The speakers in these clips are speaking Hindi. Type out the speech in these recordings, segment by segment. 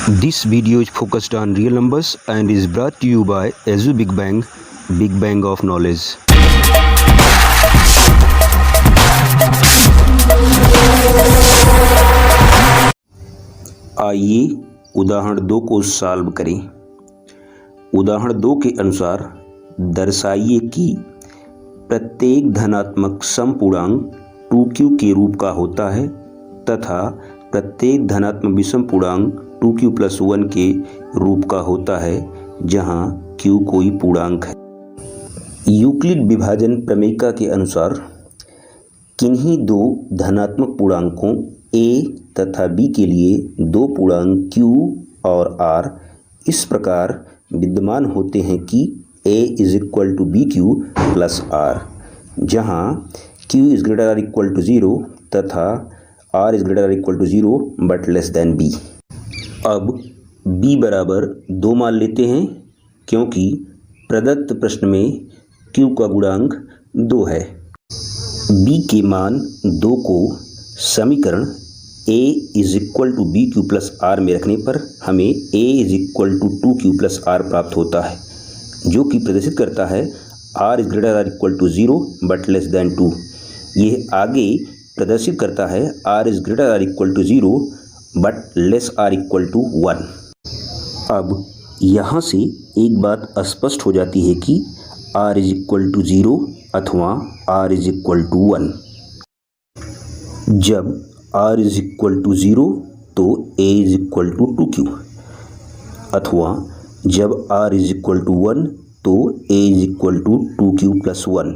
This video is focused on real numbers and is brought to you by Azu Big Bang of knowledge. आइए उदाहरण 2 को सॉल्व करें। उदाहरण 2 के अनुसार दर्शाइए कि प्रत्येक धनात्मक समपूर्णांक 2q के रूप का होता है तथा प्रत्येक धनात्मक विषम पूर्णांक 2q + 1 के रूप का होता है जहां q कोई पूर्णांक है। यूक्लिड विभाजन प्रमेयिका के अनुसार किन्हीं दो धनात्मक पूर्णांकों a तथा b के लिए दो पूर्णांक q और r इस प्रकार विद्यमान होते हैं कि a = bq + r, जहाँ q ≥ 0 तथा r ≥ 0 but less than b। अब b बराबर 2 मान लेते हैं क्योंकि प्रदत्त प्रश्न में q का गुणांक 2 है। b के मान 2 को समीकरण a = bq + r में रखने पर हमें a = 2q + r प्राप्त होता है, जो कि प्रदर्शित करता है r ≥ 0 बट लेस देन 2। यह आगे प्रदर्शित करता है r ≥ 0 बट लेस r = 1। अब यहाँ से एक बात स्पष्ट हो जाती है कि r = 0 अथवा r = 1। जब r = 0 तो a = 2q अथवा जब r = 1 तो a = 2q + 1।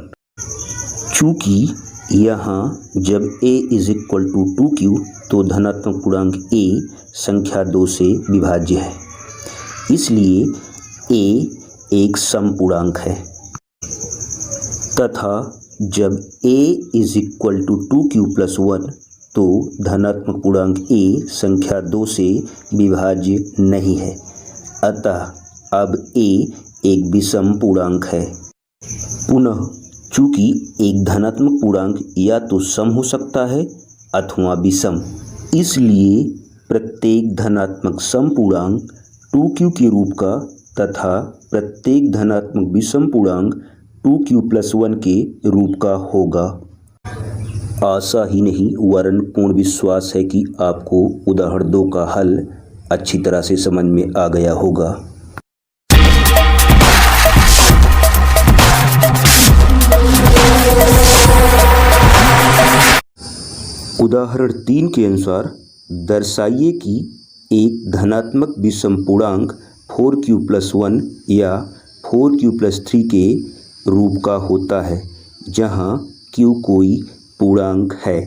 चूँकि यहाँ जब a = 2q तो धनात्मक पूर्णांक a संख्या 2 से विभाज्य है, इसलिए a एक समपूर्णांक है तथा जब a = 2q + 1 तो धनात्मक पूर्णांक a संख्या 2 से विभाज्य नहीं है, अतः अब a एक विषम पूर्णांक है। पुनः चूँकि एक धनात्मक पूर्णांक या तो सम हो सकता है अथवा विषम, इसलिए प्रत्येक धनात्मक समपूर्णांक 2q के रूप का तथा प्रत्येक धनात्मक विषम पूर्णांक 2q + 1 के रूप का होगा। आशा ही नहीं वरन पूर्ण विश्वास है कि आपको उदाहरण 2 का हल अच्छी तरह से समझ में आ गया होगा। उदाहरण 3 के अनुसार दर्शाइए कि एक धनात्मक विषम पूर्णांक 4q + 1 या 4q + 3 के रूप का होता है जहां q कोई पूर्णांक है।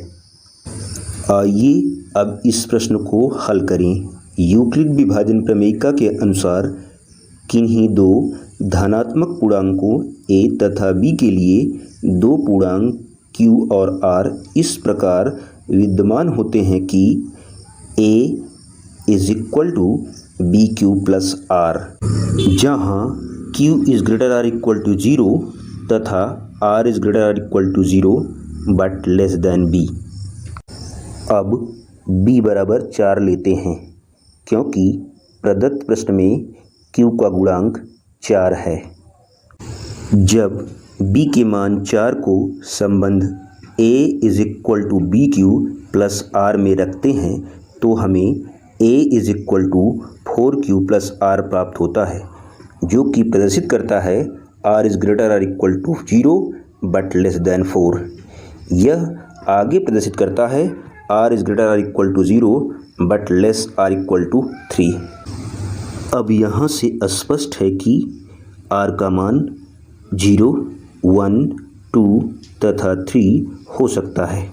आइए अब इस प्रश्न को हल करें। यूक्लिड विभाजन प्रमेयिका के अनुसार किन्हीं दो धनात्मक पूर्णांकों a तथा b के लिए दो पूर्णांक q और r इस प्रकार विद्यमान होते हैं कि a = bq + r, जहाँ q ≥ 0 तथा r ≥ 0 but less than b। अब b बराबर 4 लेते हैं क्योंकि प्रदत्त प्रश्न में q का गुणांक 4 है। जब b के मान 4 को संबंध a = bq + r में रखते हैं तो हमें a = 4q + r प्राप्त होता है, जो कि प्रदर्शित करता है r ≥ 0 बट लेस देन 4। यह आगे प्रदर्शित करता है r = 0 बट लेस r = 3। अब यहाँ से स्पष्ट है कि r का मान 0, 1, 2 तथा 3 हो सकता है।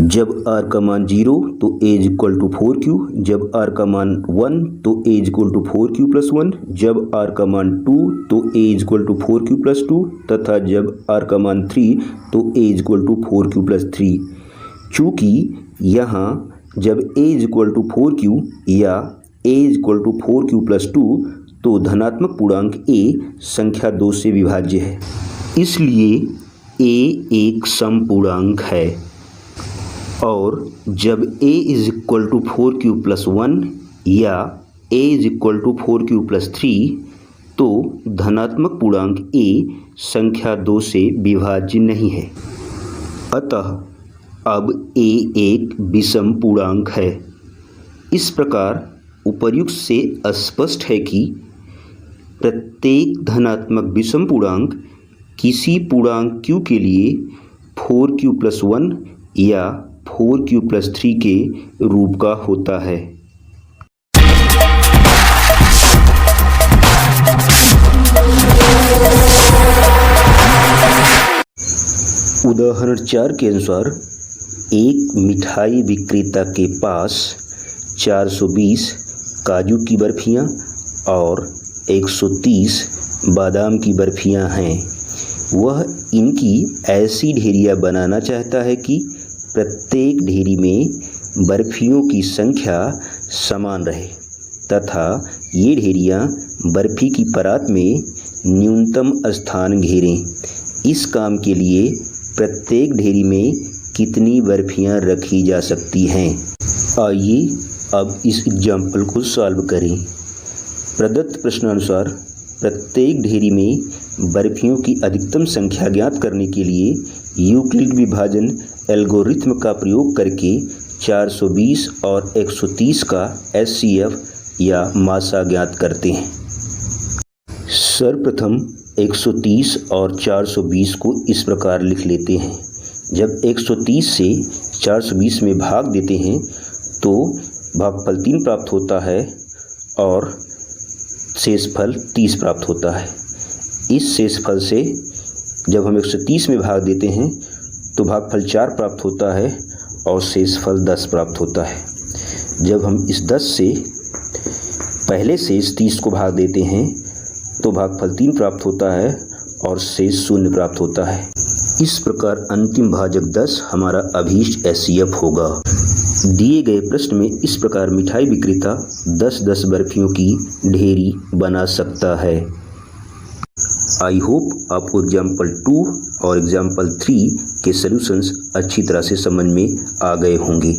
जब r का मान 0 तो a = 4q, जब r का मान 1 तो a = 4q + 1, जब r का मान 2 तो a = 4q + 2 तथा जब r का मान 3 तो a = 4q + 3। चूँकि यहाँ जब a = 4q या a = 4q + 2 तो धनात्मक पूर्णांक a संख्या 2 से विभाज्य है, इसलिए a एक समपूर्णांक है। और जब a = 4q + 1 या a is equal to 4q+3 तो धनात्मक पूर्णांक a संख्या 2 से विभाज्य नहीं है। अतः अब a एक विषम पूर्णांक है। इस प्रकार उपर्युक्त से स्पष्ट है कि प्रत्येक धनात्मक विषम पूर्णांक किसी पूर्णांक q के लिए 4q+1 या 4q+3 के रूप का होता है। उदाहरण 4 के अनुसार एक मिठाई विक्रेता के पास 420 काजू की बर्फियां और 130 बादाम की बर्फियां हैं। वह इनकी ऐसी ढेरियां बनाना चाहता है कि प्रत्येक ढेरी में बर्फियों की संख्या समान रहे तथा ये ढेरियां बर्फी की परात में न्यूनतम स्थान घेरें। इस काम के लिए प्रत्येक ढेरी में कितनी बर्फियां रखी जा सकती हैं? आइए अब इस एग्जाम्पल को सॉल्व करें। प्रदत्त प्रश्नानुसार प्रत्येक ढेरी में बर्फियों की अधिकतम संख्या ज्ञात करने के लिए यूक्लिड विभाजन एल्गोरिथ्म का प्रयोग करके 420 और 130 का HCF या मासा ज्ञात करते हैं। सर्वप्रथम 130 और 420 को इस प्रकार लिख लेते हैं। जब 130 से 420 में भाग देते हैं तो भागफल 3 प्राप्त होता है और शेषफल 30 प्राप्त होता है। इस शेषफल से जब हम 130 में भाग देते हैं तो भागफल 4 प्राप्त होता है और शेषफल 10 प्राप्त होता है। जब हम इस 10 से पहले शेष 30 को भाग देते हैं तो भागफल 3 प्राप्त होता है और शेष 0 प्राप्त होता है। इस प्रकार अंतिम भाजक 10 हमारा अभीष्ट HCF होगा। दिए गए प्रश्न में इस प्रकार मिठाई विक्रेता 10-10 बर्फियों की ढेरी बना सकता है। आई होप आपको एग्जाम्पल 2 और एग्जाम्पल 3 के सॉल्यूशंस अच्छी तरह से समझ में आ गए होंगे।